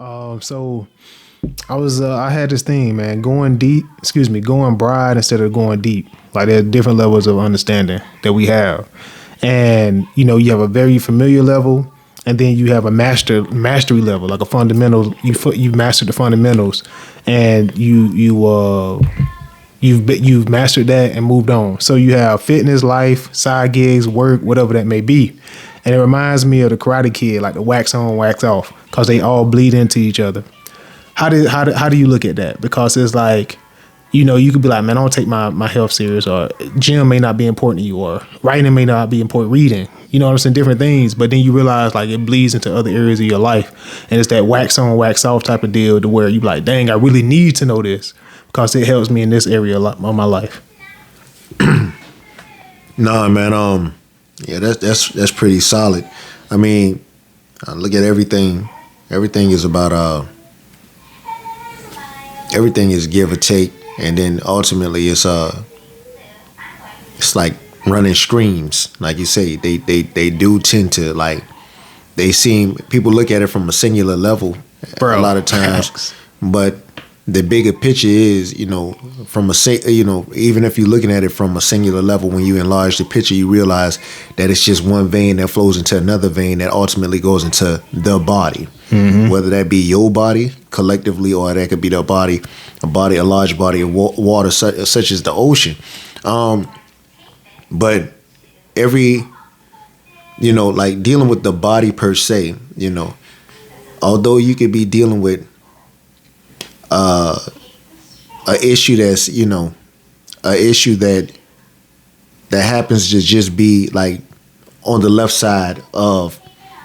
So I had this thing, man, going broad instead of going deep. Like there's different levels of understanding that we have. And, you have a very familiar level and then you have a mastery level, like a fundamental, you've mastered the fundamentals and you've mastered that and moved on. So you have fitness, life, side gigs, work, whatever that may be. And it reminds me of the Karate Kid, like the wax on, wax off, because they all bleed into each other. How do you look at that? Because it's like, you could be like, man, I don't take my health serious, or gym may not be important to you, or writing may not be important, reading, you know what I'm saying, different things. But then you realize like it bleeds into other areas of your life. And it's that wax on, wax off type of deal to where you be like, dang, I really need to know this because it helps me in this area of my life. Nah, man. Yeah, that's pretty solid. I mean, look at everything. Everything is about everything is give or take, and then ultimately it's like running streams. Like you say, they do tend to like people look at it from a singular level, bro, a lot of times, but the bigger picture is, from even if you're looking at it from a singular level, when you enlarge the picture, you realize that it's just one vein that flows into another vein that ultimately goes into the body. Mm-hmm. Whether that be your body collectively, or that could be a large body of water, such as the ocean. But every, like dealing with the body per se, although you could be dealing with a issue that's a issue that happens to just be like on the left side of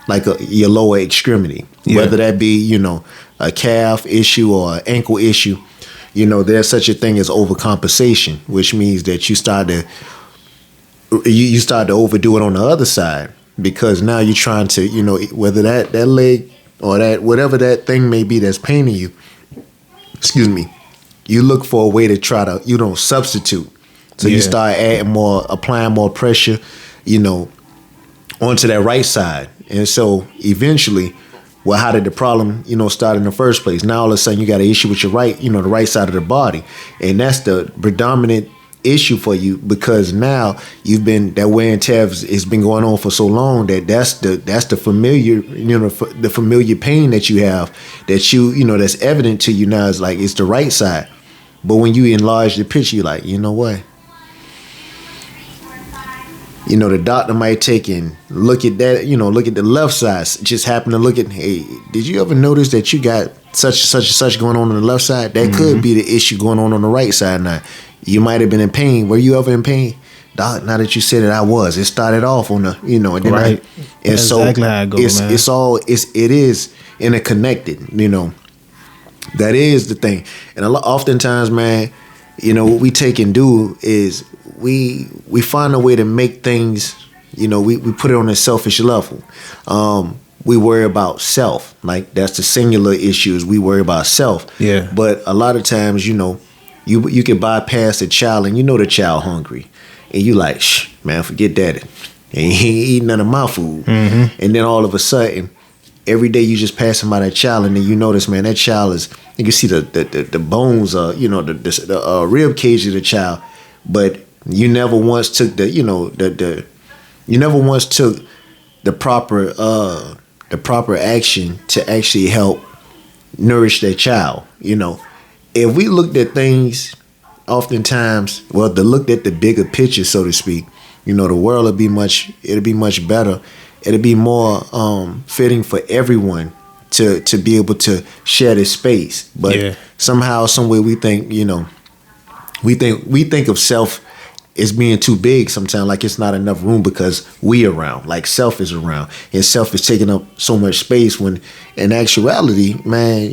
like your lower extremity, whether that be a calf issue or an ankle issue. There's such a thing as overcompensation, which means that you start to overdo it on the other side, because now you're trying to whether that leg or that whatever that thing may be that's paining you, excuse me, you look for a way to try to, substitute. So you start applying more pressure, onto that right side. And so eventually, well, how did the problem, start in the first place? Now all of a sudden you got an issue with your right, the right side of the body. And that's the predominant issue for you, because now that wear and tear has been going on for so long that's the familiar, the familiar pain that you have, that that's evident to you now, is like it's the right side. But when you enlarge the picture, you're like, what? The doctor might take and look at that, look at the left side, just happen to look at, hey, did you ever notice that you got such going on the left side? That could be the issue going on the right side now. You might have been in pain. Were you ever in pain? Doc, now that you said it, I was. It started off on the, and then right. And that's so exactly how it goes, man. It is interconnected, That is the thing. And oftentimes, man, what we take and do is we find a way to make things, we put it on a selfish level. We worry about self. Like that's the singular issues. We worry about self. Yeah. But a lot of times, you can bypass the child, and the child hungry, and you like, shh, man, forget that. And he ain't eating none of my food. Mm-hmm. And then all of a sudden, every day you just passing by that child, and then you notice, man, that child is, you can see the bones, the rib cage of the child, but you never once took you never once took the proper action to actually help nourish that child. If we looked at things oftentimes, looked at the bigger picture, so to speak, the world would be much better. It'd be more fitting for everyone to be able to share this space. But somehow, some way we think, we think of self as being too big sometimes, like it's not enough room because we around, like self is around, and self is taking up so much space, when in actuality, man,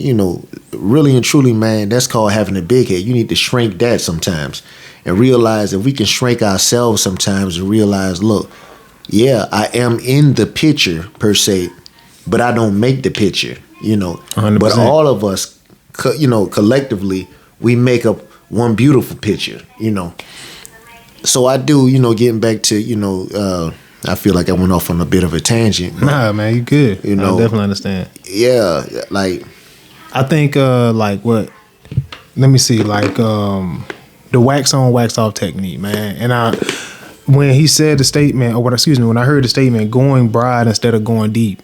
really and truly, man, that's called having a big head. You need to shrink that sometimes and realize if we can shrink ourselves sometimes and realize, look, yeah, I am in the picture per se, but I don't make the picture, 100%. But all of us, collectively, we make up one beautiful picture, So I do, getting back to, I feel like I went off on a bit of a tangent. Nah, man, you good. I definitely understand. Yeah, like I think like what? Let me see, like the wax on, wax off technique, man. And when he said the statement, or what? Excuse me, when I heard the statement, going broad instead of going deep,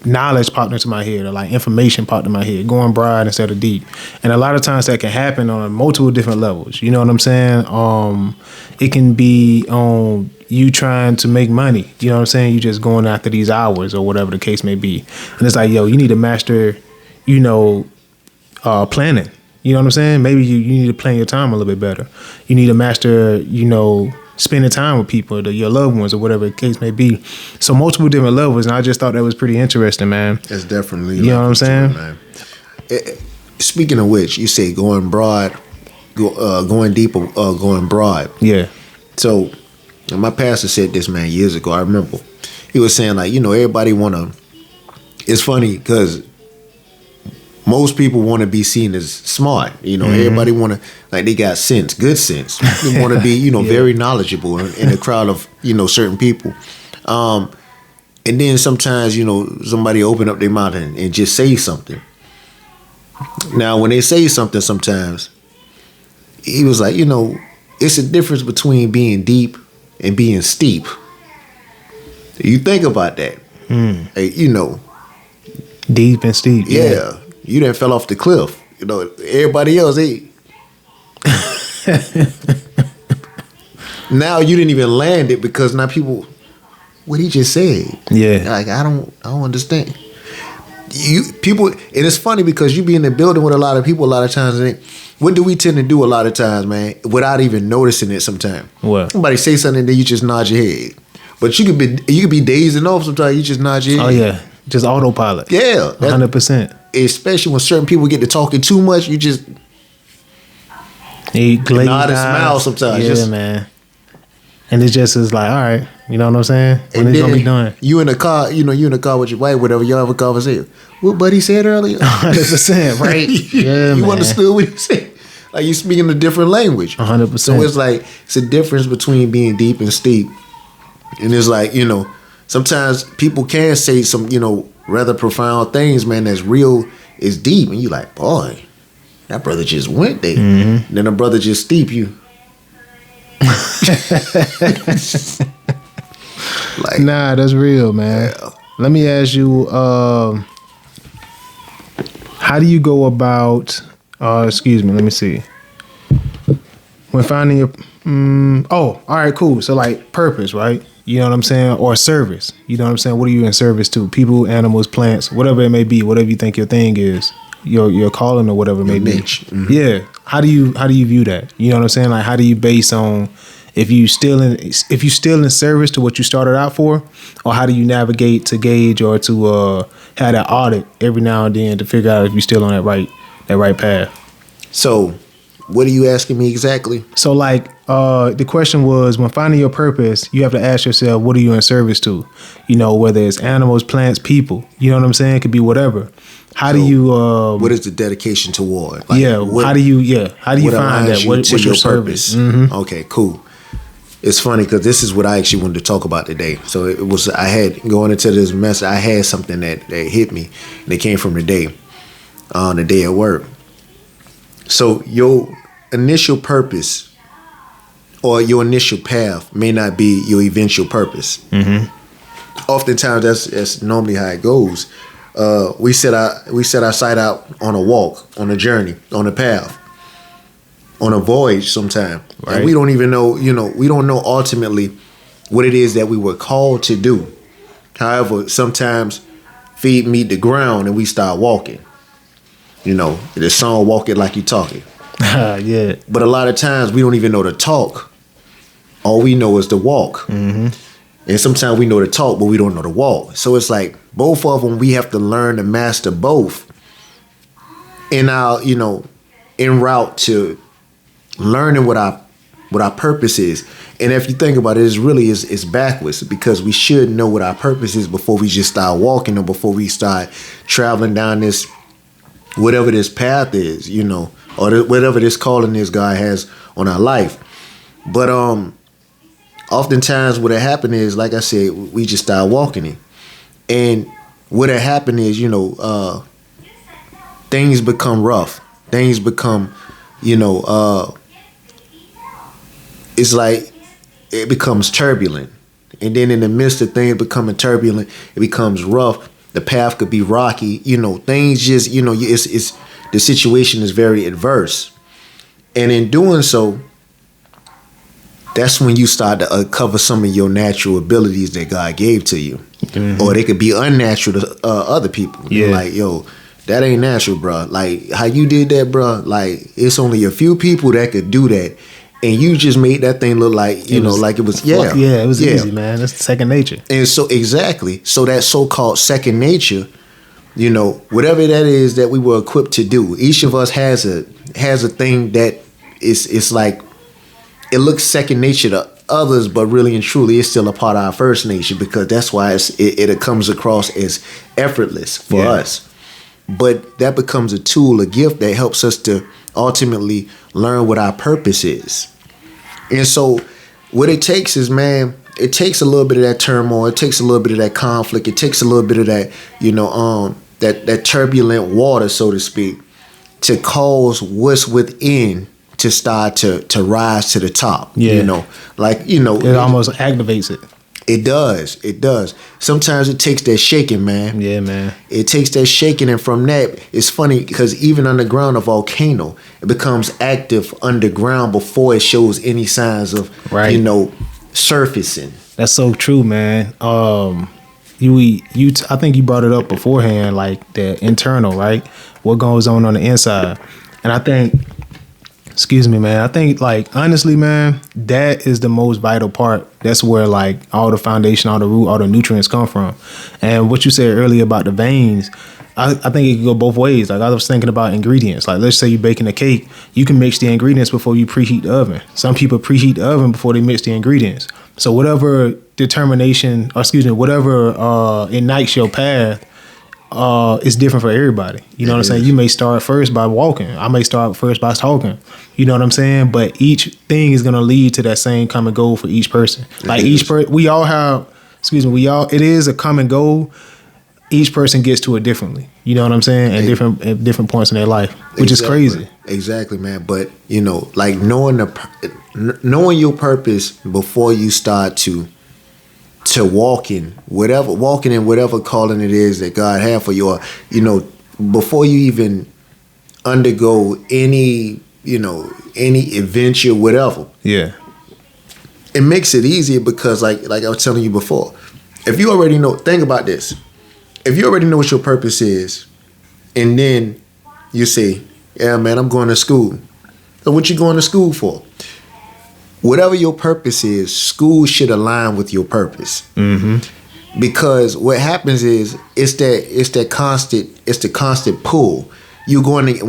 knowledge popped into my head, or like information popped in my head, going broad instead of deep. And a lot of times that can happen on multiple different levels. You know what I'm saying? It can be on you trying to make money. You know what I'm saying? You just going after these hours or whatever the case may be. And it's like, yo, you need to master, planning. You know what I'm saying? Maybe you need to plan your time a little bit better. You need to master, spending time with people, your loved ones, or whatever the case may be. So multiple different levels, and I just thought that was pretty interesting, man. That's definitely, you know what I'm saying, man. Speaking of which, you say going broad, going deep, or going broad. Yeah. So, my pastor said this, man, years ago. I remember he was saying, like, everybody wanna. It's funny because most people want to be seen as smart. Everybody want to, like, they got sense, good sense. They want to be, yeah, very knowledgeable in a crowd of, certain people. And then sometimes, somebody open up their mouth and just say something. Now, when they say something sometimes, he was like, it's a difference between being deep and being steep. You think about that. Hey, deep and steep. Yeah. You done fell off the cliff. Everybody else, now you didn't even land it because now people, what he just said. Yeah. Like, I don't understand. People, and it's funny because you be in the building with a lot of people a lot of times, and what do we tend to do a lot of times, man, without even noticing it sometimes? What? Somebody say something, then you just nod your head. But you could be dazing off sometimes, you just nod your head. Oh, yeah. Just autopilot. Yeah. 100%. Especially when certain people get to talking too much, you just nod and smile sometimes. Yeah, man. And it just is like, all right, you know what I'm saying? When it's gonna be done. You in the car, you in the car with your wife, whatever, y'all have a conversation. What buddy said earlier? 100%, right? Yeah, you man. understood what he said. Like, you speaking a different language. 100%. So it's like, it's a difference between being deep and steep. And it's like, sometimes people can say some, rather profound things, man, that's real, is deep. And you like, boy, that brother just went there. Mm-hmm. Then a brother just steep you. Like, nah, that's real, man. Yeah. Let me ask you, how do you go about, excuse me, let me see. When finding your, all right, cool. So like purpose, right? You know what I'm saying? Or service. You know what I'm saying? What are you in service to? People, animals, plants, whatever it may be, whatever you think your thing is, your calling or whatever it may be. Mm-hmm. Yeah. How do you view that? You know what I'm saying? Like, how do you base on if you still in service to what you started out for, or how do you navigate to gauge or to have that audit every now and then to figure out if you're still on that right path? So, what are you asking me exactly? So, like, the question was, when finding your purpose, you have to ask yourself, what are you in service to? Whether it's animals, plants, people. You know what I'm saying? It could be whatever. How do you? What is the dedication toward? Like, yeah. How do you find that? What's your service? Mm-hmm. Okay, cool. It's funny because this is what I actually wanted to talk about today. So I had going into this message, I had something that hit me, and it came from the day at work. So your initial purpose or your initial path may not be your eventual purpose. Mm-hmm. Oftentimes, that's normally how it goes. We set our sight out on a walk, on a journey, on a path, on a voyage sometime. Right. And we don't even know, we don't know ultimately what it is that we were called to do. However, sometimes feet meet the ground and we start walking. The song "Walk It Like You Talk It." Yeah. But a lot of times we don't even know the talk. All we know is the walk. Mm-hmm. And sometimes we know the talk, but we don't know the walk. So it's like both of them, we have to learn to master both in our, en route to learning what our purpose is. And if you think about it, it's backwards, because we should know what our purpose is before we just start walking, or before we start traveling down this, whatever this path is, or whatever this calling is God has on our life. But oftentimes what had happened is, like I said, we just start walking it. And what had happened is, things become rough. Things become, it's like it becomes turbulent. And then in the midst of things becoming turbulent, it becomes rough. The path could be rocky. Things just, it's the situation is very adverse. And in doing so, that's when you start to uncover some of your natural abilities that God gave to you. Mm-hmm. Or they could be unnatural to other people. Yeah. Like, yo, that ain't natural, bro. Like, how you did that, bro? Like, it's only a few people that could do that. And you just made that thing look like, like it was, yeah. Yeah, it was easy, man. That's second nature. And so, exactly. So that so-called second nature, whatever that is that we were equipped to do, each of us has a thing that it's like, it looks second nature to others, but really and truly it's still a part of our first nature, because that's why it comes across as effortless for us. But that becomes a tool, a gift that helps us to ultimately learn what our purpose is. And so what it takes is, man, it takes a little bit of that turmoil, it takes a little bit of that conflict, it takes a little bit of that, that turbulent water, so to speak, to cause what's within to start to rise to the top. Yeah. It almost activates it. It does. Sometimes it takes that shaking, man. Yeah, man. It takes that shaking, and from that, it's funny because even underground, a volcano, it becomes active underground before it shows any signs of, surfacing. That's so true, man. I think you brought it up beforehand, like the internal, right? What goes on the inside, and I think. Excuse me, man. I think, like, honestly, man, that is the most vital part. That's where, like, all the foundation, all the root, all the nutrients come from. And what you said earlier about the veins, I think it can go both ways. Like, I was thinking about ingredients. Like, let's say you're baking a cake. You can mix the ingredients before you preheat the oven. Some people preheat the oven before they mix the ingredients. So whatever whatever ignites your path, it's different for everybody. You know what I'm saying? You may start first by walking. I may start first by talking. You know what I'm saying? But each thing is going to lead to that same common goal for each person. Like it is a common goal. Each person gets to it differently. You know what I'm saying? At different points in their life, which is crazy. Exactly, man. But, like knowing your purpose before you start to walk in whatever calling it is that God had for you, before you even undergo any adventure, whatever. Yeah. It makes it easier because like I was telling you before, if you already know, think about this. If you already know what your purpose is, and then you say, yeah, man, I'm going to school. So what you going to school for? Whatever your purpose is, school should align with your purpose. Mm-hmm. Because what happens is it's the constant pull. You're going to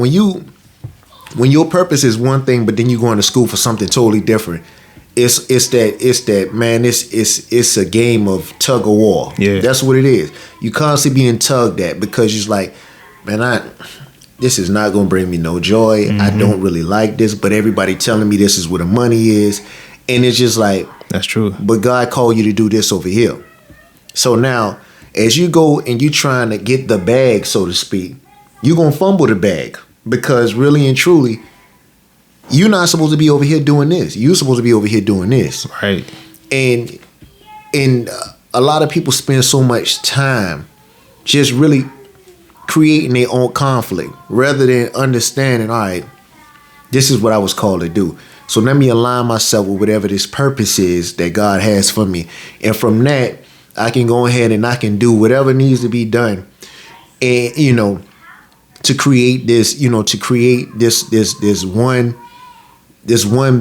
when your purpose is one thing, but then you're going to school for something totally different. It's that man. It's a game of tug of war. Yeah, that's what it is. You constantly being tugged at because you're like, man, this is not going to bring me no joy. Mm-hmm. I don't really like this, but everybody telling me this is where the money is. And it's just like, that's true. But God called you to do this over here. So now, as you go and you trying to get the bag, so to speak, you're going to fumble the bag because really and truly, you're not supposed to be over here doing this. You're supposed to be over here doing this. Right. And a lot of people spend so much time just really creating their own conflict rather than understanding, all right, this is what I was called to do. So let me align myself with whatever this purpose is that God has for me. And from that, I can go ahead and I can do whatever needs to be done. And, to create this, this one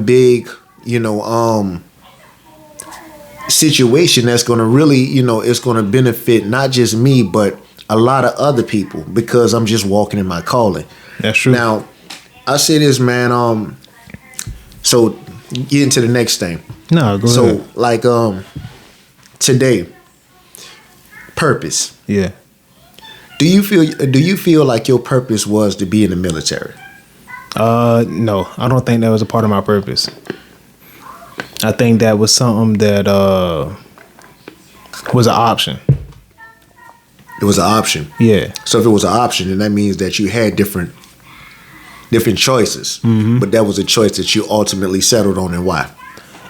big, situation that's going to really, it's going to benefit not just me, but a lot of other people because I'm just walking in my calling. That's true. Now, I say this, man. So get into the next thing. No, go ahead. So like today, purpose. Yeah. Do you feel like your purpose was to be in the military? No, I don't think that was a part of my purpose. I think that was something that was an option. It was an option. Yeah. So if it was an option, then that means that you had different choices. But that was a choice that you ultimately settled on, and why?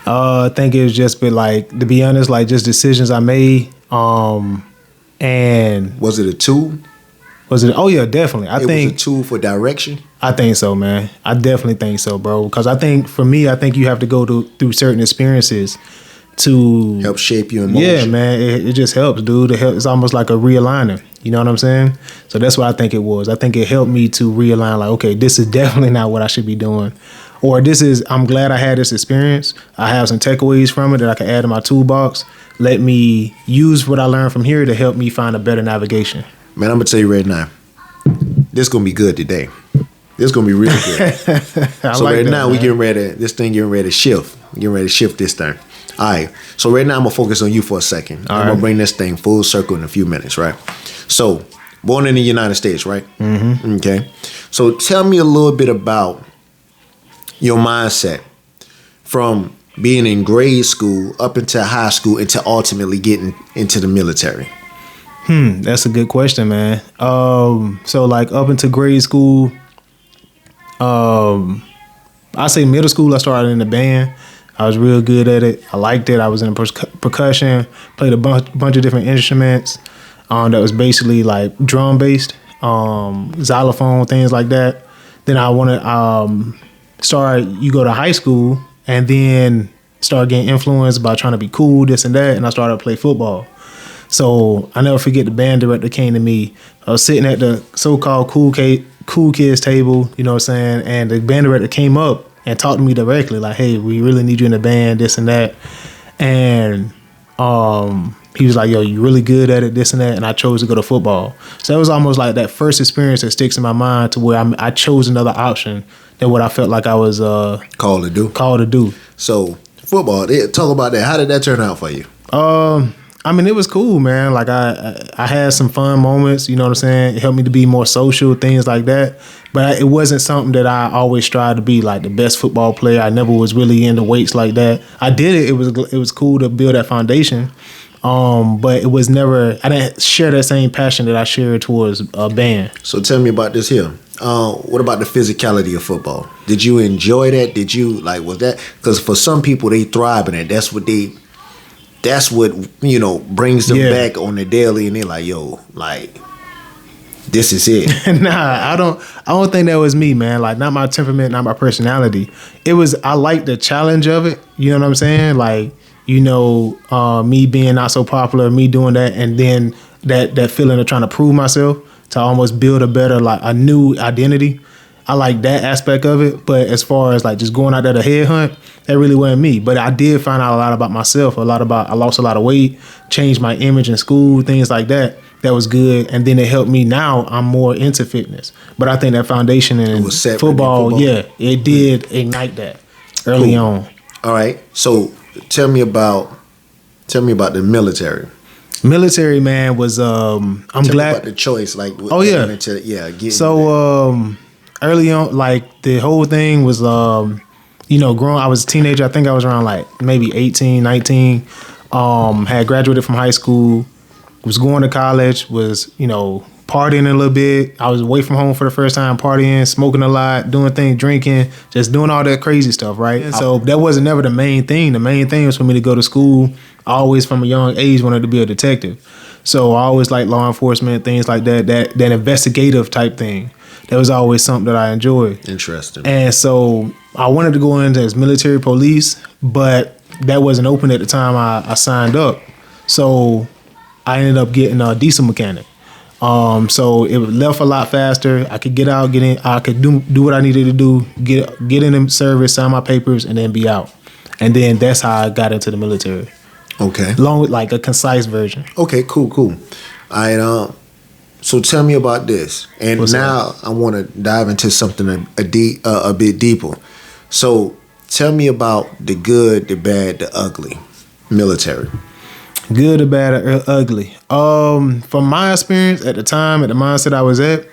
I think it was just been like, to be honest, like just decisions I made. And Was it a tool? was it? Oh yeah, definitely. I It think was a tool for direction. I think so, man. I definitely think so, bro. Because I think for me, I think you have to go through certain experiences to Help shape you in motion. Yeah, man. It just helps, dude. It's almost like a realigner. You know what I'm saying? So that's what I think it was. I think it helped me to realign. Like, okay, this is definitely not what I should be doing, or this is. I'm glad I had this experience. I have some takeaways from it that I can add to my toolbox. Let me use what I learned from here to help me find a better navigation. Man, I'm gonna tell you right now, this gonna be good today. This gonna be really good. So like right that, now we man. getting ready. This thing getting ready to shift. Getting ready to shift this thing. All right. So right now I'm gonna focus on you for a second. I'm gonna bring this thing full circle in a few minutes, right? So born in the United States, right? Mm-hmm. Okay. So tell me a little bit about your mindset from being in grade school up into high school into ultimately getting into the military. That's a good question, man. So like up into grade school, I say middle school, I started in the band. I was real good at it. I liked it. I was in percussion, played a bunch of different instruments that was basically like drum based, xylophone, things like that. Then I want to you go to high school and then start getting influenced by trying to be cool, this and that. And I started to play football. So I never forget the band director came to me. I was sitting at the so-called cool kids table, you know what I'm saying? And the band director came up and talked to me directly, like, hey, we really need you in the band, this and that. And he was like, yo, you really good at it, this and that. And I chose to go to football. So it was almost like that first experience that sticks in my mind to where I chose another option than what I felt like I was Called to do. So football, talk about that. How did that turn out for you? I mean, it was cool, man. Like I had some fun moments, you know what I'm saying? It helped me to be more social, things like that. But it wasn't something that I always tried to be like the best football player. I never was really into weights like that. I did it. It was cool to build that foundation. But it was never, I didn't share that same passion that I shared towards a band. So tell me about this here. What about the physicality of football? Did you enjoy that? Did you was that, because for some people they thrive in it. That's what, brings them back on the daily, and they're like, yo, like, this is it. Nah, I don't think that was me, man. Like, not my temperament, not my personality. I like the challenge of it. You know what I'm saying? Like, me being not so popular, me doing that, and then that feeling of trying to prove myself to almost build a new identity. I like that aspect of it, but as far as like just going out there to headhunt, that really wasn't me. But I did find out a lot about myself, I lost a lot of weight, changed my image in school, things like that. That was good, and then it helped me. Now I'm more into fitness, but I think that foundation in football, yeah, it did ignite that early on. All right, so tell me about the military. Military, man, was Tell me about the choice, like early on, like the whole thing was, growing. I was a teenager. I think I was around like maybe 18, 19. Had graduated from high school, was going to college, was, partying a little bit. I was away from home for the first time, partying, smoking a lot, doing things, drinking, just doing all that crazy stuff, right? And so that wasn't never the main thing. The main thing was for me to go to school. I always, from a young age, wanted to be a detective. So I always liked law enforcement, things like that investigative type thing. That was always something that I enjoyed. Interesting. And so I wanted to go into as military police, but that wasn't open at the time I signed up. So I ended up getting a diesel mechanic. So it left a lot faster. I could get out, get in. I could do what I needed to do, get in the service, sign my papers, and then be out. And then that's how I got into the military. Okay. Along with like a concise version. Okay, cool. All right. So tell me about this. And What's now that? I want to dive into something a bit deeper. So tell me about the good, the bad, the ugly military. Good, or bad, or ugly. From my experience at the time, at the mindset I was at,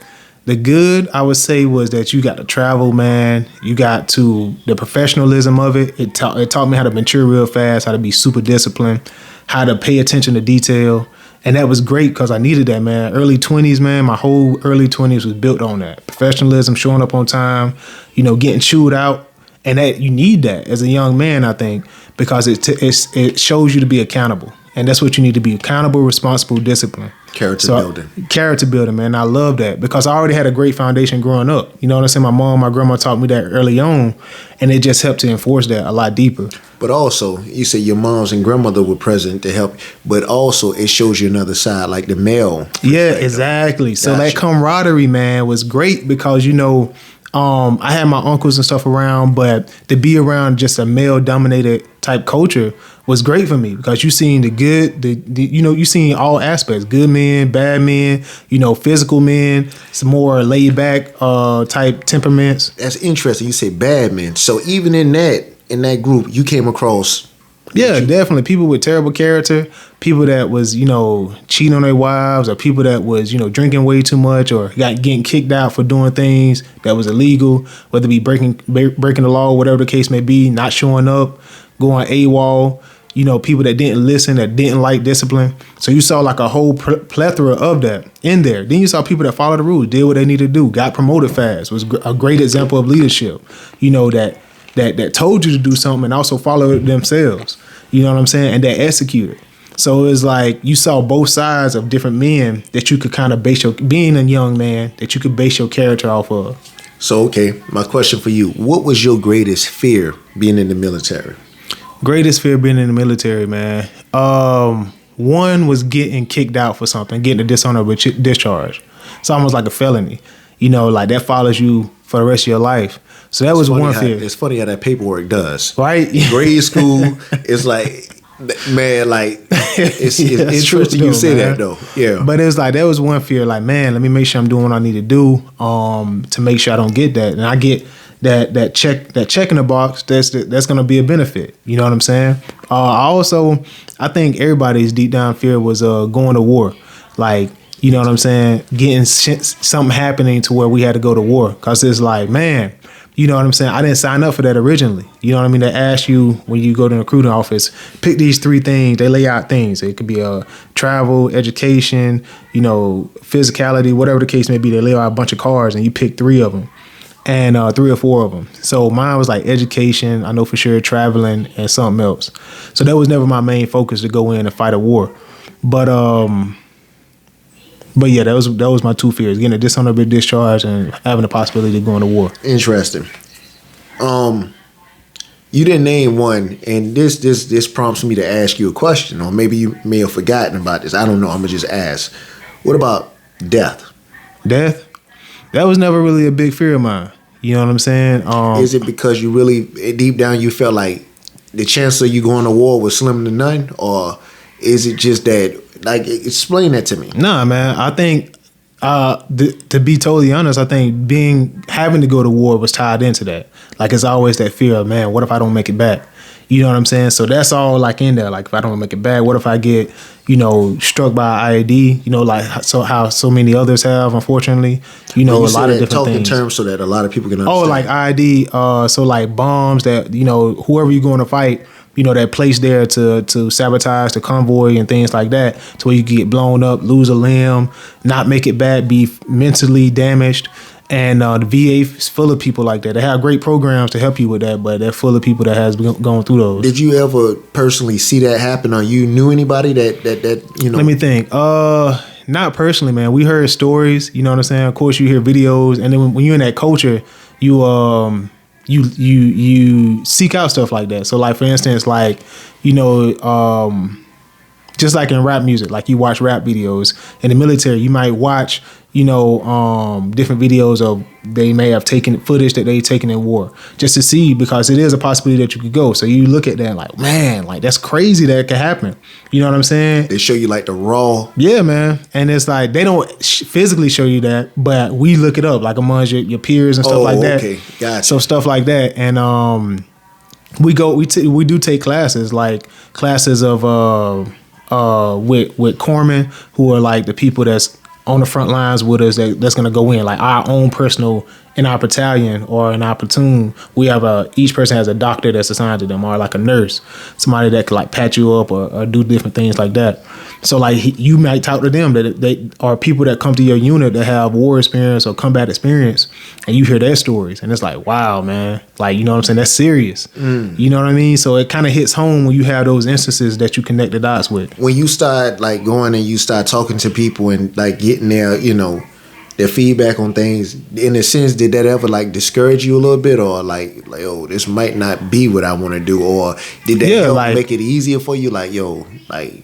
the good I would say was that you got to travel, man. You got to the professionalism of it. It taught me how to mature real fast, how to be super disciplined, how to pay attention to detail. And that was great because I needed that, man. Early 20s, man, my whole early 20s was built on that. Professionalism, showing up on time, getting chewed out. And that you need that as a young man, I think, because it shows you to be accountable. And that's what you need to be: accountable, responsible, disciplined. Character building, man. I love that because I already had a great foundation growing up. You know what I'm saying? My mom, my grandma taught me that early on, and it just helped to enforce that a lot deeper. But also, you say your moms and grandmother were present to help, but also it shows you another side, like the male. Yeah, exactly. So that camaraderie, man, was great because, I had my uncles and stuff around, but to be around just a male-dominated type culture was great for me because you seen the good, you seen all aspects: good men, bad men, physical men, some more laid back type temperaments. That's interesting. You say bad men. So even in that group, you came across. Yeah, definitely. People with terrible character, people that was, cheating on their wives, or people that was, drinking way too much, or getting kicked out for doing things that was illegal, whether it be breaking the law, whatever the case may be, not showing up, going AWOL, people that didn't listen, that didn't like discipline. So you saw like a whole plethora of that in there. Then you saw people that followed the rules, did what they needed to do, got promoted fast, was a great example of leadership, that told you to do something and also followed it themselves. You know what I'm saying? And that executed. So it's like you saw both sides of different men that you could kind of base being a young man, that you could base your character off of. So, okay, my question for you, what was your greatest fear being in the military? Greatest fear being in the military, man. One was getting kicked out for something, getting a dishonorable discharge. It's almost like a felony. Like that follows you for the rest of your life. So that was one fear. It's funny how that paperwork does. Right? Grade school is like, man, like, it's interesting you say that, though. Yeah. But it's like, that was one fear. Like, man, let me make sure I'm doing what I need to do to make sure I don't get that. And I get that check in the box, that's going to be a benefit. You know what I'm saying? I think everybody's deep down fear was going to war. Like, you know what I'm saying? Getting something happening to where we had to go to war. Because it's like, man, you know what I'm saying? I didn't sign up for that originally. You know what I mean? They ask you when you go to the recruiting office, pick these 3 things. They lay out things. It could be travel, education, physicality, whatever the case may be. They lay out a bunch of cards and you pick 3 of them. And 3 or 4 of them. So mine was like education, I know for sure, traveling, and something else. So that was never my main focus, to go in and fight a war. But yeah, that was my 2 fears: getting a dishonorable discharge and having the possibility of going to war. Interesting. You didn't name one, and this prompts me to ask you a question, or maybe you may have forgotten about this. I don't know. I'm gonna just ask. What about death? Death? That was never really a big fear of mine. You know what I'm saying? Is it because you really, deep down, you felt like the chance of you going to war was slim to none? Or is it just that, like, explain that to me. Nah, man. I think, to be totally honest, I think having to go to war was tied into that. Like, it's always that fear of, man, what if I don't make it back? You know what I'm saying? So that's all like in there. Like, if I don't make it back, what if I get, struck by an IED? Like how so many others have, unfortunately. A lot of different talk things. In terms so that a lot of people can understand. Oh, like IED. So like bombs that whoever you're going to fight, that placed there to sabotage the convoy and things like that, to where you get blown up, lose a limb, not make it back, be mentally damaged. And the VA is full of people like that. They have great programs to help you with that, but they're full of people that has gone through those. Did you ever personally see that happen, or you knew anybody that Let me think. Not personally, man. We heard stories. You know what I'm saying? Of course, you hear videos, and then when you're in that culture, you seek out stuff like that. So, like for instance, like just like in rap music, like you watch rap videos. In the military, you might watch, different videos of they may have taken footage that they taken in war, just to see, because it is a possibility that you could go. So you look at that like, man, like that's crazy that it could happen. You know what I'm saying? They show you like the raw. Yeah, man. And it's like they don't physically show you that, but we look it up like amongst your peers and stuff like that. Okay, gotcha. So stuff like that, and we do take classes, like classes of with corpsmen, who are like the people that's on the front lines with us, that's going to go in, like our own personal in our battalion or in our platoon, we have each person has a doctor that's assigned to them, or like a nurse, somebody that could like patch you up or do different things like that. So like you might talk to them that they are people that come to your unit that have war experience or combat experience, and you hear their stories, and it's like, wow, man, like, you know what I'm saying? That's serious. You know what I mean? So it kind of hits home when you have those instances that you connect the dots with. When you start like going and you start talking to people and like getting their, you know, their feedback on things, in a sense, did that ever like discourage you a little bit, or like oh, this might not be what I want to do, or did that help like, make it easier for you? Like, yo, like,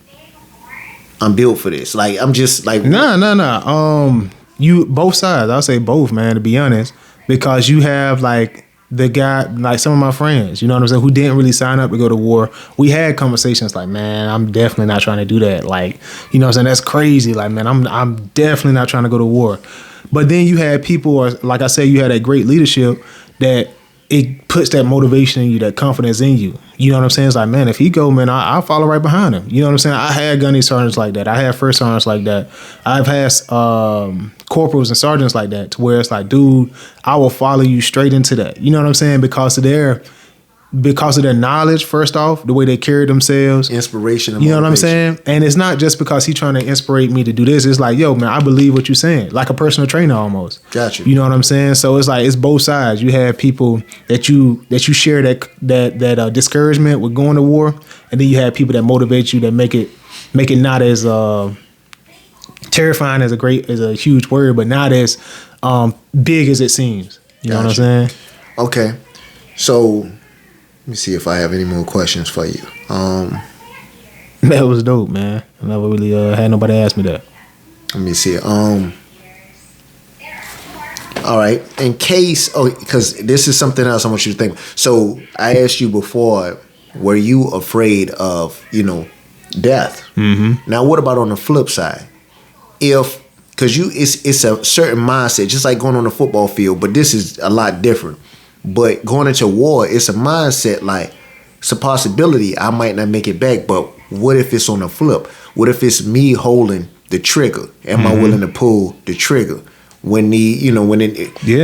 I'm built for this. Like, I'm just like, nah. You both sides. I'll say both, man. To be honest, because you have like the guy, like some of my friends, you know what I'm saying, who didn't really sign up to go to war. We had conversations like, man, I'm definitely not trying to do that. Like, you know what I'm saying? That's crazy. Like, man, I'm definitely not trying to go to war. But then you had people, or like I said, you had that great leadership that it puts that motivation in you, that confidence in you. You know what I'm saying? It's like, man, if he go, man, I'll follow right behind him. You know what I'm saying? I had gunny sergeants like that. I had first sergeants like that. I've had corporals and sergeants like that, to where it's like, dude, I will follow you straight into that. You know what I'm saying? Because of their knowledge, first off, the way they carry themselves, inspiration and you know what I'm motivation. saying? And it's not just because he's trying to inspirate me to do this. It's like, yo, man, I believe what you're saying, like a personal trainer almost. Got you. You know what I'm saying? So it's like, it's both sides. You have people that you share that discouragement with going to war, and then you have people that motivate you, that make it not as terrifying as a huge word, but not as big as it seems. You know what I'm saying? Okay, so let me see if I have any more questions for you. That was dope, man. I never really had nobody ask me that. Let me see. All right. In case, because this is something else I want you to think. So I asked you before, were you afraid of, you know, death? Mm-hmm. Now, what about on the flip side? Because it's a certain mindset, just like going on the football field, but this is a lot different. But going into war, it's a mindset, like, it's a possibility I might not make it back, but what if it's on the flip? What if it's me holding the trigger? Am I willing to pull the trigger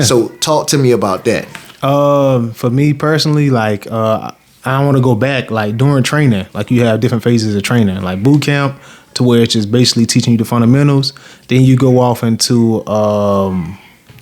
So talk to me about that. For me personally, like, I don't want to go back, like during training, like you have different phases of training, like boot camp, to where it's just basically teaching you the fundamentals. Then you go off into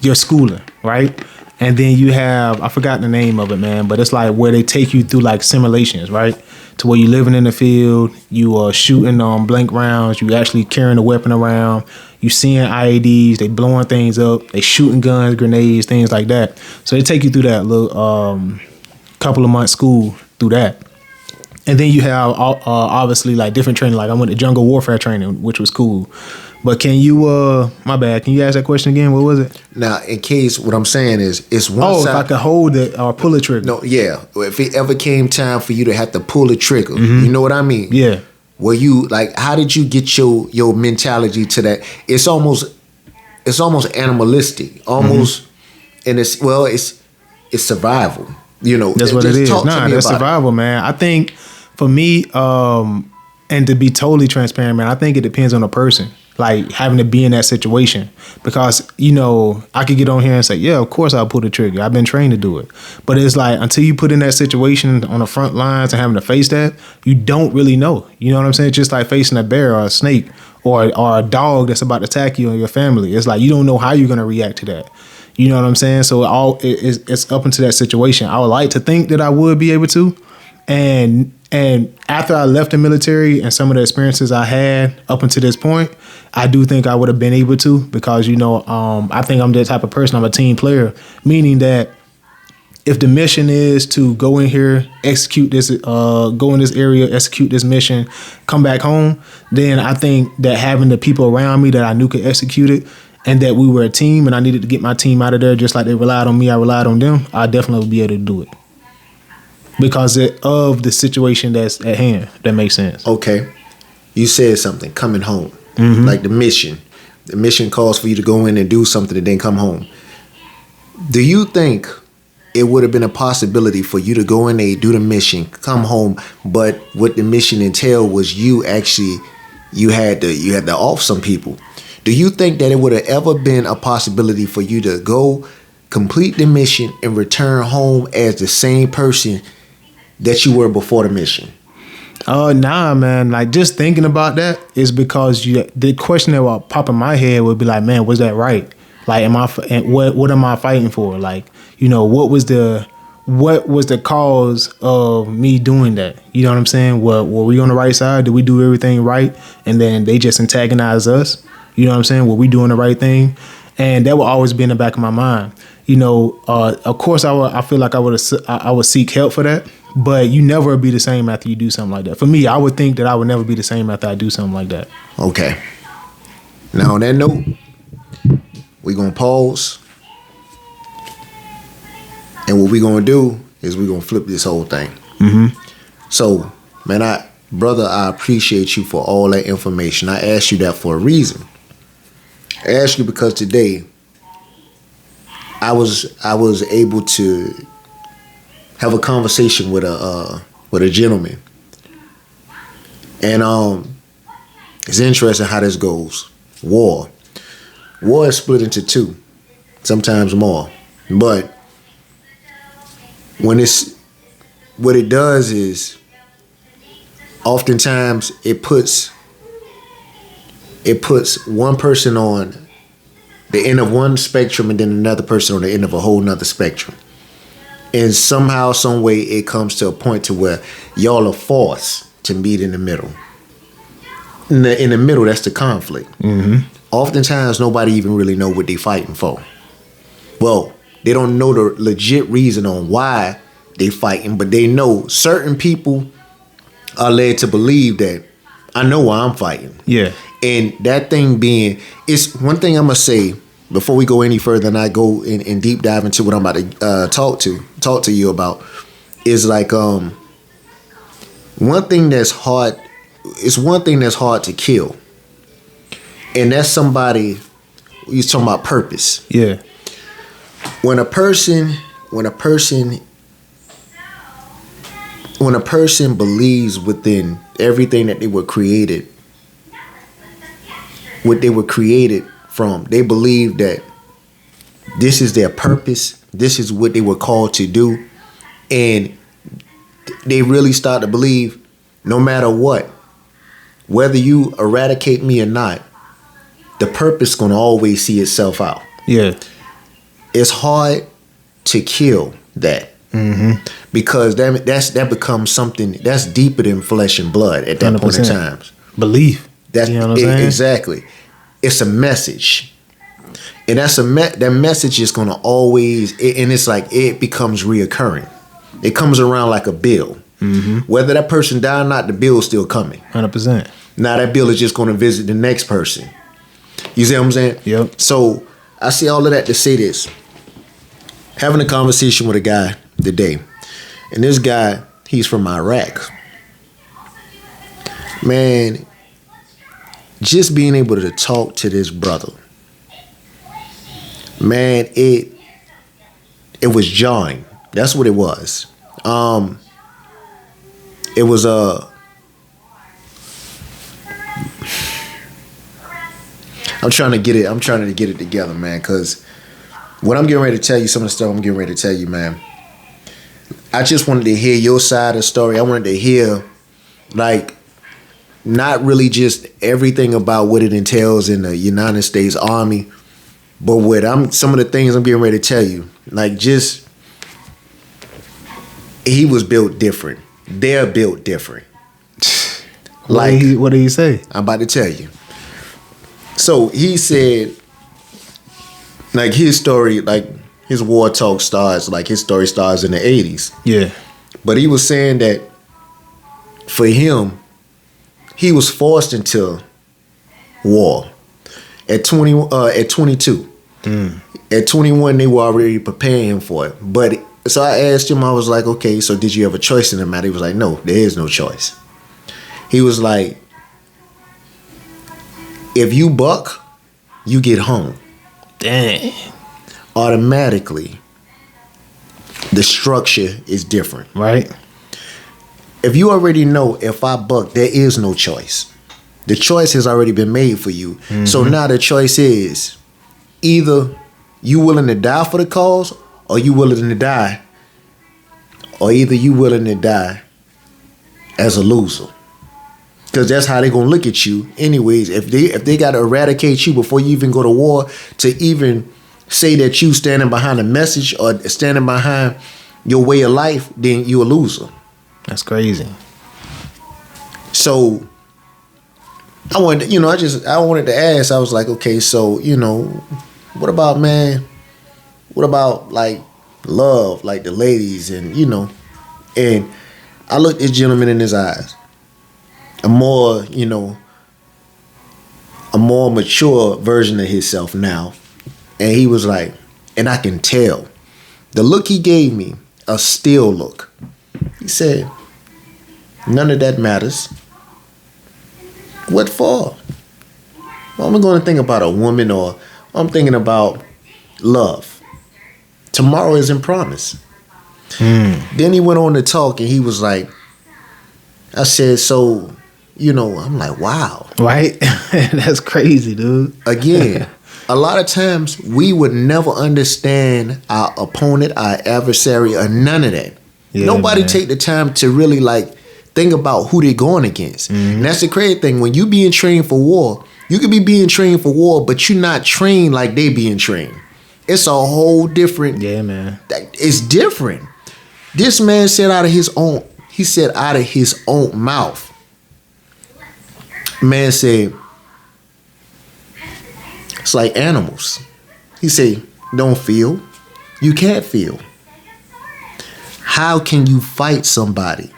your schooling, right? And then you have, I forgot the name of it, man, but it's like where they take you through like simulations, right? To where you living in the field, you are shooting blank rounds, you actually carrying a weapon around, you seeing IEDs, they blowing things up, they shooting guns, grenades, things like that. So they take you through that little couple of months school through that. And then you have obviously like different training, like I went to jungle warfare training, which was cool. But can you, my bad, can you ask that question again? What was it? Now, in case, what I'm saying is, it's one side. If I could hold it or pull the trigger. No, yeah. If it ever came time for you to have to pull the trigger, you know what I mean? Yeah. Were you, like, how did you get your mentality to that? It's almost animalistic. Almost, and it's survival. You know. That's what it is. Nah, that's survival, man. I think, for me, and to be totally transparent, man, I think it depends on the person. Like having to be in that situation, because, you know, I could get on here and say, yeah, of course I'll pull the trigger. I've been trained to do it. But it's like, until you put in that situation on the front lines and having to face that, you don't really know. You know what I'm saying? It's just like facing a bear or a snake or a dog that's about to attack you and your family. It's like, you don't know how you're going to react to that. You know what I'm saying? So it's up into that situation. I would like to think that I would be able to. And after I left the military and some of the experiences I had up until this point, I do think I would have been able to, because, you know, I think I'm that type of person. I'm a team player, meaning that if the mission is to go in here, execute this, go in this area, execute this mission, come back home, then I think that having the people around me that I knew could execute it, and that we were a team and I needed to get my team out of there just like they relied on me, I relied on them, I definitely would be able to do it. Because of the situation that's at hand. That makes sense. Okay. You said something, coming home. Like the mission. The mission calls for you to go in and do something and then come home. Do you think it would have been a possibility for you to go in there, do the mission, come home, but what the mission entailed was you had to off some people? Do you think that it would have ever been a possibility for you to go complete the mission, and return home as the same person that you were before the mission? Nah, man. Like, just thinking about that is because the question that would pop in my head would be like, man, was that right? Like, what am I fighting for? Like, what was the cause of me doing that? You know what I'm saying? Were we on the right side? Did we do everything right? And then they just antagonize us. You know what I'm saying? Were we doing the right thing? And that will always be in the back of my mind. Of course, I feel like I would seek help for that. But you never be the same after you do something like that. For me, I would think that I would never be the same after I do something like that. Okay. Now, on that note, we're going to pause. And what we're going to do is we're going to flip this whole thing. Mm-hmm. So, man, I appreciate you for all that information. I asked you that for a reason. I asked you because today I was able to have a conversation with a gentleman, and it's interesting how this goes. War is split into two, sometimes more, but what it does is oftentimes it puts one person on the end of one spectrum and then another person on the end of a whole nother spectrum. And somehow, some way, it comes to a point to where y'all are forced to meet in the middle. In the middle, that's the conflict. Mm-hmm. Oftentimes, nobody even really know what they fighting for. Well, they don't know the legit reason on why they fighting, but they know certain people are led to believe that I know why I'm fighting. Yeah. And that thing being, it's one thing I'm gonna say before we go any further and I go in deep dive into what I'm about to talk to you about, is like one thing that's hard. It's one thing that's hard to kill, and that's somebody. You're talking about purpose. Yeah. When a person believes within everything that they were created, what they were created from, they believe that this is their purpose, this is what they were called to do, and they really start to believe no matter what, whether you eradicate me or not, the purpose is going to always see itself out. Yeah. It's hard to kill that. Mm-hmm. Because that becomes something that's deeper than flesh and blood at that 100%. Point in time. Belief. That's, you know what I'm saying? Exactly. It's a message, and that message is gonna always, and it's like it becomes reoccurring. It comes around like a bill. Mm-hmm. Whether that person die or not, the bill is still coming. 100%. Now that bill is just gonna visit the next person. You see what I'm saying? Yep. So I see all of that to say this. Having a conversation with a guy today, and this guy, he's from Iraq. Man, just being able to talk to this brother, man, it was jarring. That's what it was. It was I'm trying to get it together, man, because what I'm getting ready to tell you, some of the stuff I'm getting ready to tell you, man, I just wanted to hear your side of the story. I wanted to hear, like, not really just everything about what it entails in the United States Army, but some of the things I'm getting ready to tell you. Like, just, he was built different. They're built different. What did he say? I'm about to tell you. So he said, like, his story, like, his war talk starts, like, his story starts in the 80s. Yeah. But he was saying that for him, he was forced into war at 22. At 21, they were already preparing him for it. But so I asked him, I was like, okay, so did you have a choice in the matter? He was like, no, there is no choice. He was like, if you buck, you get home. Dang. Automatically, the structure is different. Right. If you already know, if I buck, there is no choice. The choice has already been made for you. Mm-hmm. So now the choice is either You willing to die for the cause, or you willing to die, or either you willing to die as a loser. Because that's how they gonna look at you, anyways. If they gotta eradicate you before you even go to war, to even say that you standing behind a message or standing behind your way of life, then you a loser. That's crazy. So I wanted, I wanted to ask. I was like, okay, so what about, man? What about like love, like the ladies, and and I looked this gentleman in his eyes. A more mature version of himself now. And he was like, and I can tell. The look he gave me, a still look. He said, none of that matters. What for? Well, I'm going to think about a woman, or I'm thinking about love. Tomorrow isn't promised. Then he went on to talk, and he was like, I said, so, I'm like, wow. Right? That's crazy, dude. Again, a lot of times we would never understand our opponent, our adversary, or none of that. Yeah, nobody take the time to really think about who they're going against. And that's the crazy thing. When you being trained for war, you could be being trained for war, but you're not trained like they being trained. It's a whole different. Yeah, man. It's different. This man said out of his own mouth. Man said, it's like animals. He said, don't feel. You can't feel. How can you fight somebody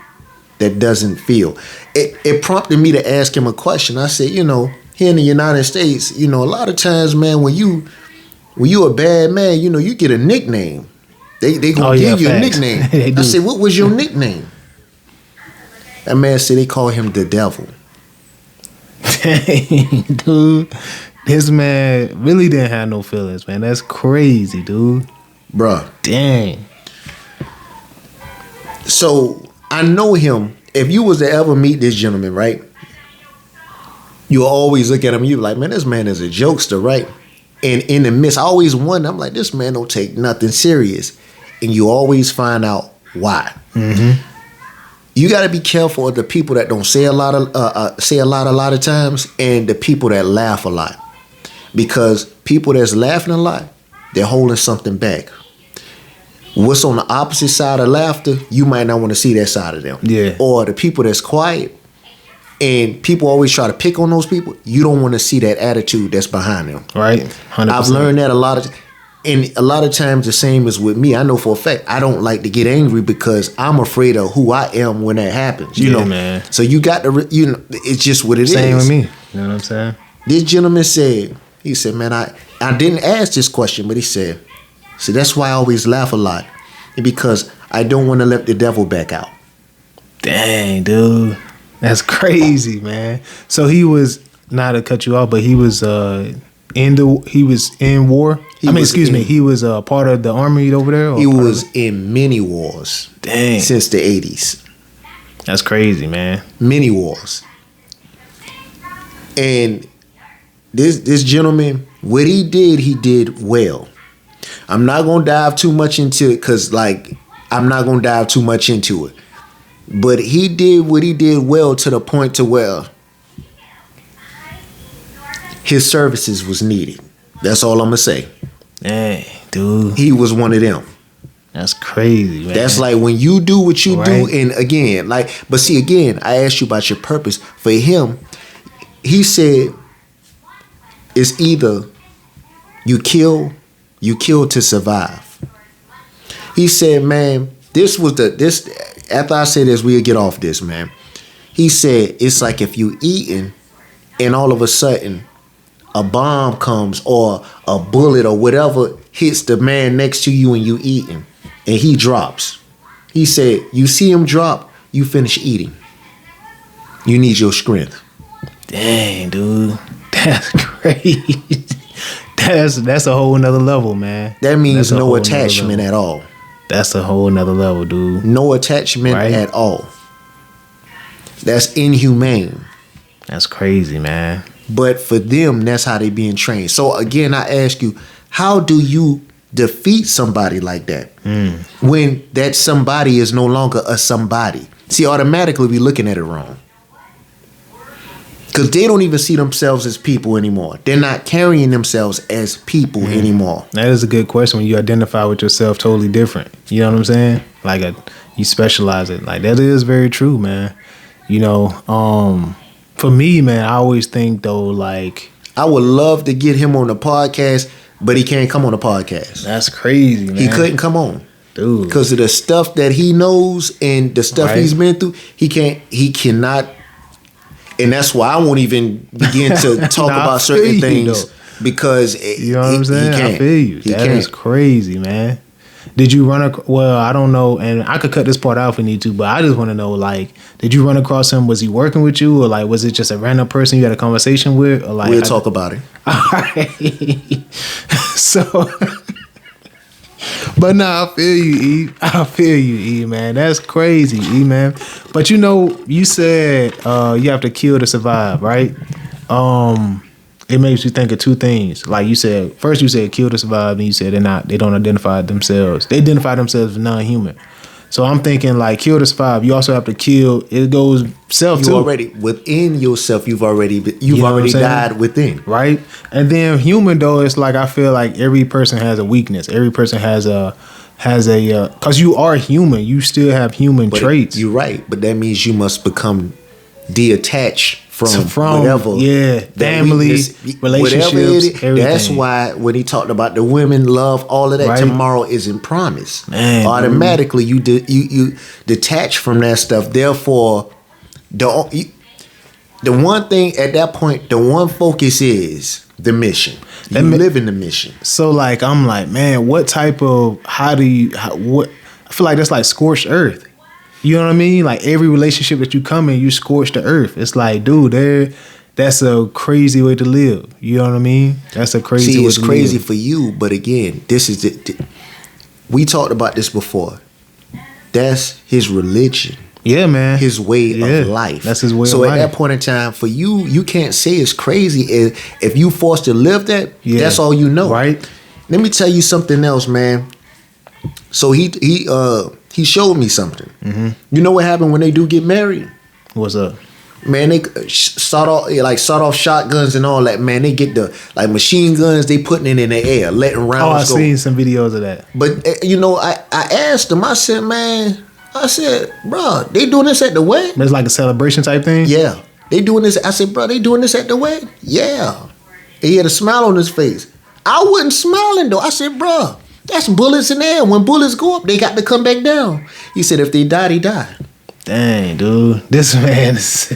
that doesn't feel? It prompted me to ask him a question. I said, here in the United States, a lot of times, man, when you a bad man, you get a nickname. They gonna give you facts. A nickname. I said, what was your nickname? That man said they call him the devil. Dang, dude. This man really didn't have no feelings, man. That's crazy, dude. Bruh. Dang. So, I know him. If you was to ever meet this gentleman, right? You always look at him, you like, man, this man is a jokester, right? And in the midst, I always wonder, I'm like, this man don't take nothing serious. And you always find out why. You got to be careful of the people that don't say a lot of times, and the people that laugh a lot. Because people that's laughing a lot, they're holding something back. What's on the opposite side of laughter, you might not want to see that side of them. Yeah. Or the people that's quiet, and people always try to pick on those people, you don't want to see that attitude that's behind them. Right. 100%. I've learned that a lot of times the same is with me. I know for a fact I don't like to get angry because I'm afraid of who I am when that happens. You know, man. So you got to, it's just what it is. Same with me. You know what I'm saying? This gentleman said, he said, man, I didn't ask this question, but he said, so that's why I always laugh a lot, because I don't want to let the devil back out. Dang, dude. That's crazy, man. So he was, not to cut you off, but he was he was in war. He was part of the army over there. He was in many wars. Dang. Since the 80s. That's crazy, man. Many wars. And this gentleman, what he did well. I'm not gonna dive too much into it because I'm not gonna dive too much into it. But he did what he did well to the point to where his services was needed. That's all I'm gonna say. Hey, dude. He was one of them. That's crazy, man. That's like when you do what you do, and again, but see, again, I asked you about your purpose. For him, he said it's either you kill to survive. He said, man, after I say this, we'll get off this, man. He said, it's like if you eating and all of a sudden a bomb comes or a bullet or whatever hits the man next to you and you eating and he drops. He said, you see him drop, you finish eating. You need your strength. Dang, dude. That's crazy. That's a whole nother level, man. That means no attachment at all. That's a whole nother level, dude. No attachment at all. That's inhumane. That's crazy, man. But for them, that's how they being trained. So again, I ask you, How do you defeat somebody like that when that somebody is no longer a somebody? See, automatically we're looking at it wrong. Because they don't even see themselves as people anymore. They're not carrying themselves as people anymore. That is a good question when you identify with yourself totally different. You know what I'm saying? Like you specialize it. Like that is very true, man. You know, for me, man, I always think though, like I would love to get him on the podcast, but he can't come on the podcast. That's crazy, man. He couldn't come on. Dude. Because of the stuff that he knows and the stuff he's been through, he cannot. And that's why I won't even begin to talk about certain things because you know what I'm saying? I feel you. That is crazy, man. Did you run well, I don't know, and I could cut this part out if we need to, but I just want to know, like, did you run across him? Was he working with you, or like was it just a random person you had a conversation with? Or like we'll talk about it. All right. So but nah, I feel you, E. I feel you, E, man. That's crazy, E, man. But you know, you said you have to kill to survive, right? It makes you think of two things. Like you said, first you said kill to survive, and you said they don't identify themselves. They identify themselves as non-human. So I'm thinking like kill to survive. You also have to kill. It goes self too. You already within yourself. You've already died within, right? And then human though, it's like I feel like every person has a weakness. Every person has a because you are human. You still have human traits. You're right, but that means you must become detached from whatever, family, relationships, everything. That's why when he talked about the women love, all of that, right? Tomorrow isn't promised. Man, automatically you detach from that stuff. Therefore, the one thing at that point, the one focus is the mission. You live in the mission. So like I'm like, man, what type of what? I feel like that's like scorched earth. You know what I mean? Like every relationship that you come in, you scorch the earth. It's like, dude, that's a crazy way to live. You know what I mean? That's a crazy way to live. See, it's crazy for you, but again, this is it. We talked about this before. That's his religion. Yeah, man. His way of life. That's his way of life. So at that point in time, for you, you can't say it's crazy. If you forced to live that, that's all you know. Right. Let me tell you something else, man. So he showed me something. Mm-hmm. You know what happened when they do get married? What's up? Man, they sawed off shotguns and all that. Man, they get the like machine guns. They putting it in the air, letting rounds go. I've seen some videos of that. But you know, I asked them. I said, bro, they doing this at the wedding? It's like a celebration type thing. Yeah, they doing this. I said, bro, they doing this at the wedding? Yeah. And he had a smile on his face. I wasn't smiling though. I said, bro, that's bullets in the air. When bullets go up, they got to come back down. He said, if they die, they die. Dang, dude. This man is...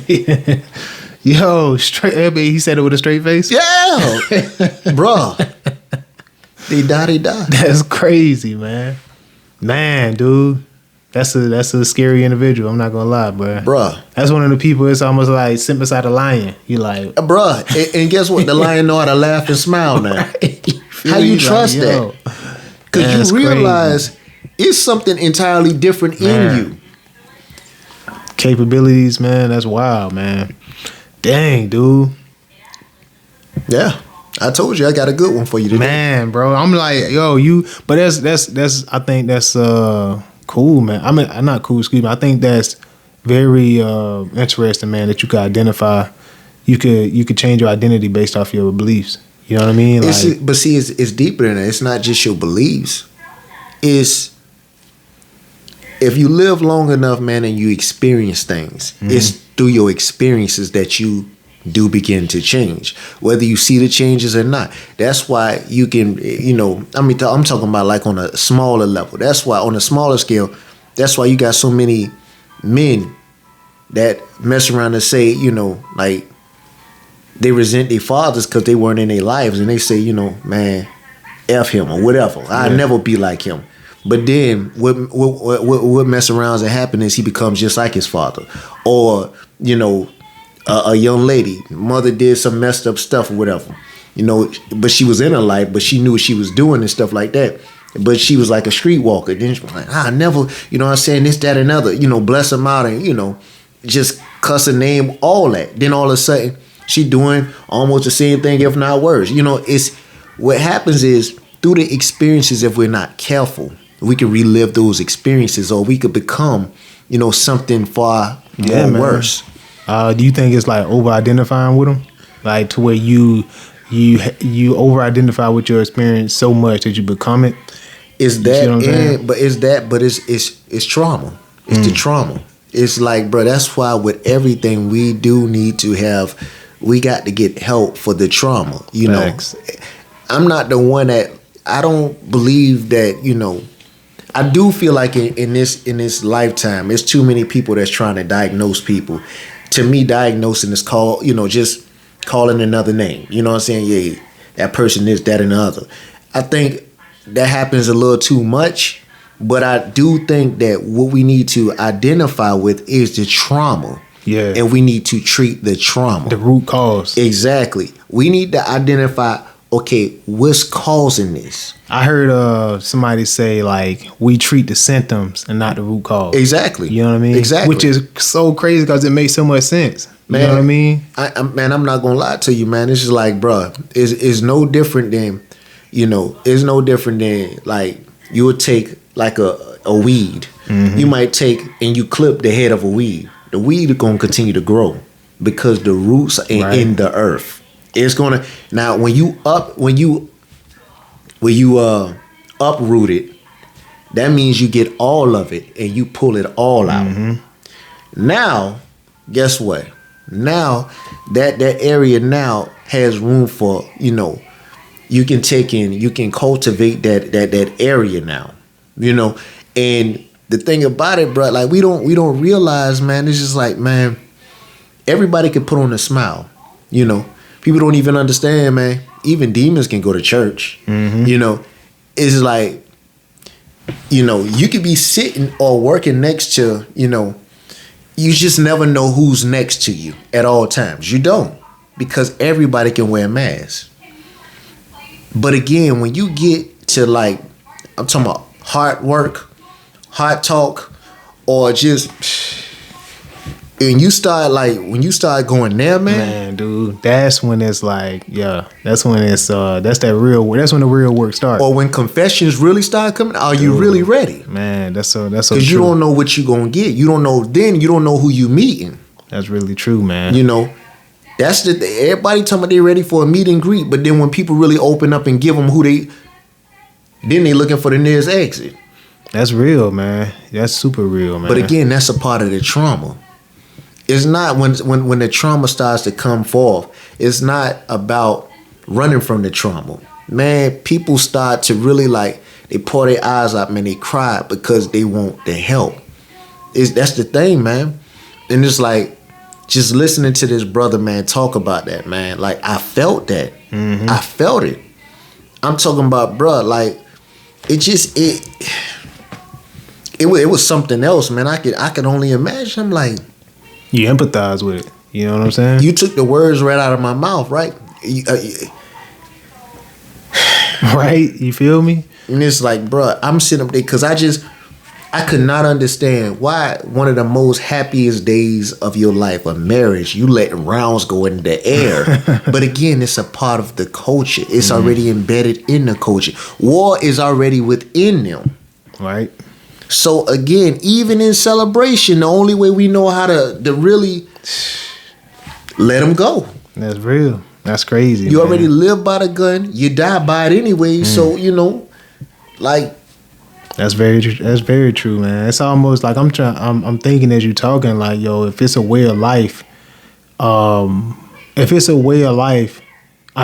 Yo, straight... He said it with a straight face? Yeah. Bro. They die. That's crazy, man. Man, dude. That's a scary individual. I'm not going to lie, bro. Bruh. That's one of the people, it's almost like sitting beside a lion. You like... Bruh. And guess what? The lion know how to laugh and smile now. Right. How you trust that? Because you realize it's something entirely different in you. Capabilities, man. That's wild, man. Dang, dude. Yeah, I told you I got a good one for you today. Man, bro. I'm like, yo, but that's I think that's cool, man. I mean, not cool, excuse me. I think that's very interesting, man, that you could identify. You could change your identity based off your beliefs. You know what I mean? But see, it's deeper than that. It's not just your beliefs. It's if you live long enough, man, and you experience things, it's through your experiences that you do begin to change, whether you see the changes or not. That's why you can, I'm talking about like on a smaller level. That's why on a smaller scale, that's why you got so many men that mess around and say, like, they resent their fathers because they weren't in their lives, and they say, man, F him or whatever. I'll never be like him. But then what mess around and happen is he becomes just like his father. Or, a young lady, mother did some messed up stuff or whatever. But she was in her life, but she knew what she was doing and stuff like that. But she was like a streetwalker. Then she was like, I never, I'm saying this, that, and other, bless him out and, just cuss her name, all that. Then all of a sudden, she doing almost the same thing, if not worse. It's what happens is through the experiences, if we're not careful, we could relive those experiences, or we could become, something far more worse. Do you think it's like over-identifying with them, like to where you over-identify with your experience so much that you become it? It's trauma. It's the trauma. It's like, bro, that's why with everything we do need to have, we got to get help for the trauma. Facts. I'm not the one that, I don't believe that, I do feel like in this lifetime, there's too many people that's trying to diagnose people. To me, diagnosing is called, just calling another name. You know what I'm saying? Yeah, that person is that and the other. I think that happens a little too much, but I do think that what we need to identify with is the trauma. Yeah. And we need to treat the trauma. The root cause. Exactly. We need to identify, okay, what's causing this? I heard somebody say, like, we treat the symptoms and not the root cause. Exactly. You know what I mean? Exactly. Which is so crazy because it makes so much sense. Man, you know what I mean? I'm not going to lie to you, man. It's just like, bro, it's no different than, it's no different than, like, you would take, like, a weed. Mm-hmm. You might take and you clip the head of a weed. The weed is going to continue to grow because the roots are in the earth. It's gonna now when you uproot it, that means you get all of it and you pull it all out. Mm-hmm. Now, guess what? Now that area now has room for, you can cultivate that area now. And the thing about it, bro, like we don't realize, man, it's just like, man, everybody can put on a smile, People don't even understand, man. Even demons can go to church. Mm-hmm. It's like, you could be sitting or working next to, you just never know who's next to you at all times. You don't, because everybody can wear a mask. But again, when you get to, like, I'm talking about hard work, hard talk, or just... And when you start going there, man, dude, that's when it's like, that's when it's that's the real work starts. Or when confessions really start coming, are you really ready? Man, that's so because you don't know what you're gonna get. You don't know who you meeting. That's really true, man. That's everybody talking about they ready for a meet and greet, but then when people really open up and give them then they looking for the nearest exit. That's real, man. That's super real, man. But again, that's a part of the trauma. It's not when the trauma starts to come forth, it's not about running from the trauma. Man, people start to really, like, they pour their eyes out, man, they cry because they want the help. That's the thing, man. And it's like, just listening to this brother, man, talk about that, man. Like, I felt that. Mm-hmm. I felt it. I'm talking about, bro, like, it was something else, man. I could only imagine. I'm like, you empathize with it. You know what I'm saying? You took the words right out of my mouth, right? Right? You feel me? And it's like, bro, I'm sitting up there because I could not understand why one of the most happiest days of your life, a marriage, you letting rounds go in the air. But again, it's a part of the culture. It's already embedded in the culture. War is already within them. Right. So again, even in celebration, the only way we know how to really let them go. That's real. That's crazy. You already live by the gun. You die by it anyway. So like. That's very true, man. It's almost like I'm thinking as you talking, like, yo, if it's a way of life, I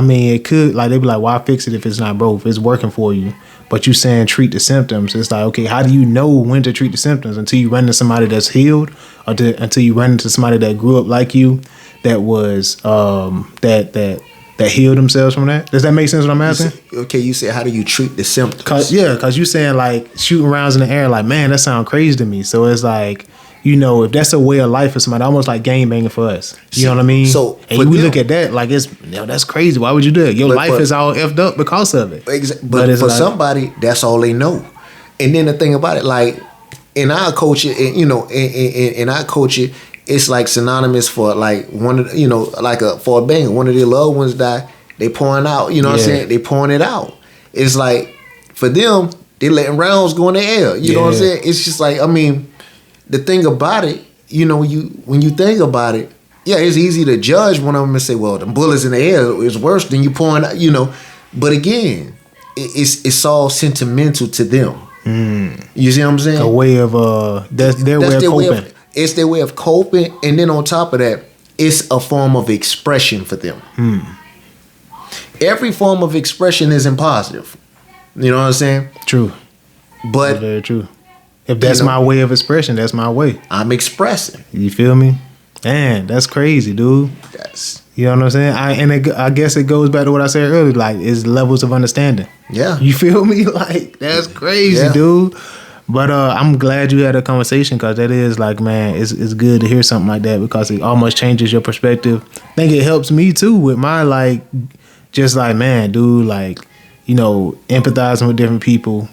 mean, it could, like, they be like, why fix it if it's not broke? If it's working for you. But you saying treat the symptoms. It's like, okay, how do you know when to treat the symptoms? Until you run into somebody that's healed, or until you run into somebody that grew up like you, that was that healed themselves from that. Does that make sense what I'm asking? You say how do you treat the symptoms? Cause you saying, like, shooting rounds in the air, like, man, that sounds crazy to me. So it's like, if that's a way of life for somebody, almost like game banging for us. You know what I mean? So and we look at that like it's that's crazy. Why would you do it? Your life is all effed up because of it. But for like, somebody, that's all they know. And then the thing about it, like, in our culture, in our culture, it's like synonymous for, like, one of for a bang, one of their loved ones die, they pouring out. You know what I'm saying? They pouring it out. it's like for them, they letting rounds go in the air. You know what I'm saying? It's just like, I mean, the thing about it, you know, when you think about it, yeah, it's easy to judge one of them and say, well, the bullets in the air is worse than you pouring, you know. But again, it's all sentimental to them. You see what I'm saying? A way of that's their way of coping. It's their way of coping, and then on top of that, it's a form of expression for them. Every form of expression isn't positive. You know what I'm saying? True. But that's very true. If that's my way of expression, that's my way. I'm expressing. You feel me? Man, that's crazy, dude. You know what I'm saying? I guess it goes back to what I said earlier. Like, it's levels of understanding. Yeah. You feel me? Like, that's crazy, dude. But I'm glad you had a conversation, because that is like, man, it's good to hear something like that, because it almost changes your perspective. I think it helps me too with my, like, just like, man, dude, like, you know, empathizing with different people,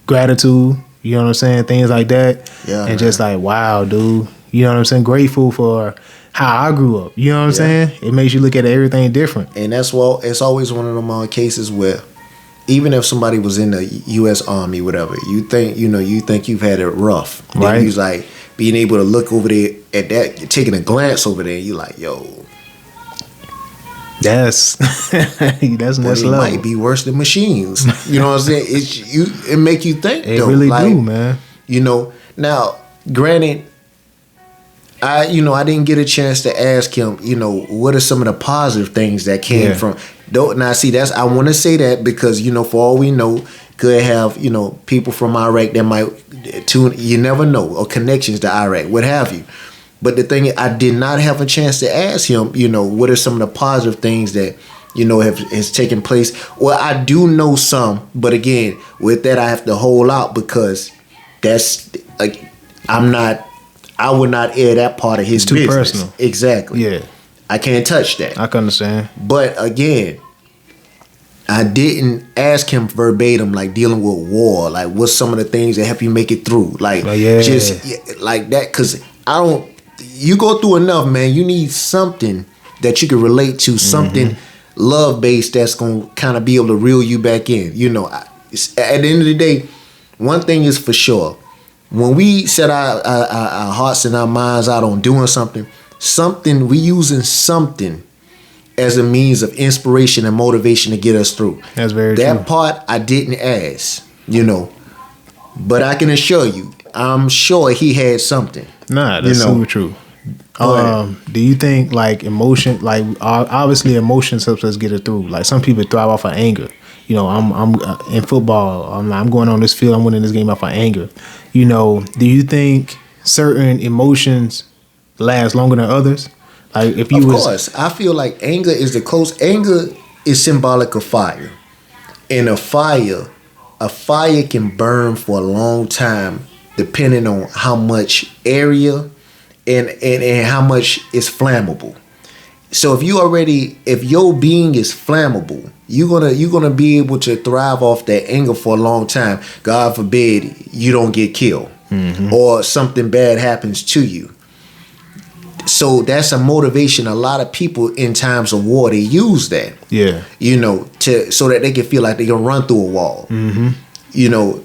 gratitude, you know what I'm saying? Things like that. Yeah. And just like, wow, dude. You know what I'm saying? Grateful for how I grew up. You know what I'm saying? It makes you look at everything different. And that's why it's always one of them cases where even if somebody was in the U.S. Army, whatever, you think you've had it rough. Right. Then you like being able to look over there at that, taking a glance over there, you like, yo. That's next level. It might be worse than machines. You know what I'm saying? It make you think. It really do, man. You know. Now, granted, I didn't get a chance to ask him, you know, what are some of the positive things that came from. Now, see, I want to say that because, you know, for all we know, could have, you know, people from Iraq that might tune. You never know, or connections to Iraq, what have you. But the thing is, I did not have a chance to ask him, you know, what are some of the positive things that, you know, has taken place. Well, I do know some, but again, with that, I have to hold out because that's like, I would not air that part of his business. It's too personal. Exactly. Yeah. I can't touch that. I can understand. But again, I didn't ask him verbatim, like dealing with war, like what's some of the things that help you make it through, like just like that, because you go through enough, man. You need something that you can relate to, something love based that's gonna kind of be able to reel you back in. You know, at the end of the day, one thing is for sure: when we set our hearts and our minds out on doing something, we using something as a means of inspiration and motivation to get us through. That's very true. That part I didn't ask, you know, but I can assure you, I'm sure he had something. Nah, that's super true. Do you think like emotion, like obviously emotions helps us get it through? Like some people thrive off of anger. You know, I'm in football. I'm going on this field. I'm winning this game off of anger. You know, do you think certain emotions last longer than others? Like if you of course, I feel like anger is symbolic of fire, and a fire can burn for a long time depending on how much area and how much is flammable. So if your being is flammable, you're gonna be able to thrive off that anger for a long time. God forbid you don't get killed or something bad happens to you. So that's a motivation. A lot of people in times of war, they use that. Yeah. You know, so that they can feel like they can run through a wall. You know,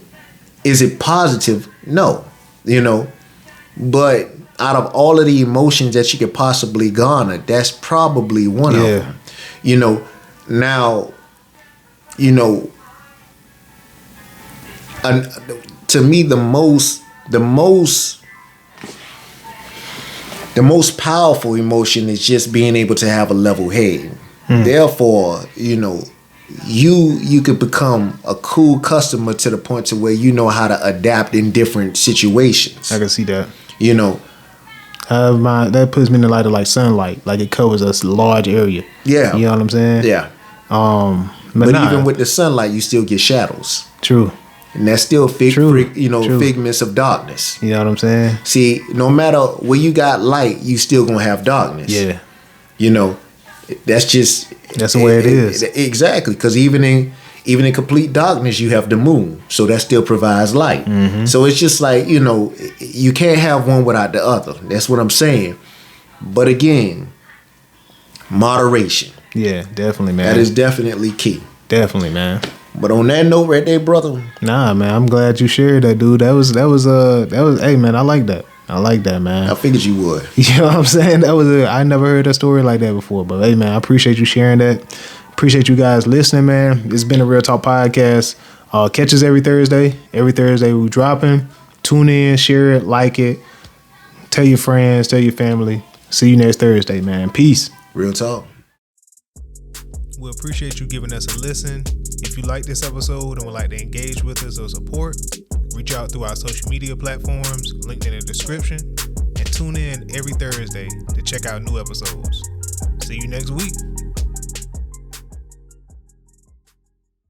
is it positive? No. You know, but out of all of the emotions that you could possibly garner, that's probably one of them. You know, now, you know, to me, the most powerful emotion is just being able to have a level head. Therefore, you know, you could become a cool customer to the point to where you know how to adapt in different situations. I can see that. You know, that puts me in the light of like sunlight, like it covers a large area. Yeah, you know what I'm saying. Yeah. But even with the sunlight, you still get shadows. True. And that's still figments of darkness. You know what I'm saying? See, no matter where you got light, you still gonna have darkness. Yeah. You know, that's the way it is. Exactly, because even in complete darkness, you have the moon, so that still provides light. So it's just like, you know, you can't have one without the other. That's what I'm saying. But again, moderation. Yeah, definitely, man. That is definitely key. Definitely, man. But on that note right there, brother. Nah, man, I'm glad you shared that, dude. That was hey man, I like that. I like that, man. I figured you would. You know what I'm saying? I never heard a story like that before. But hey man, I appreciate you sharing that. Appreciate you guys listening, man. It's been a Real Talk podcast. Catch us every Thursday. Every Thursday we're dropping. Tune in, share it, like it. Tell your friends, tell your family. See you next Thursday, man. Peace. Real talk. We appreciate you giving us a listen. If you like this episode and would like to engage with us or support, reach out through our social media platforms, linked in the description, and tune in every Thursday to check out new episodes. See you next week.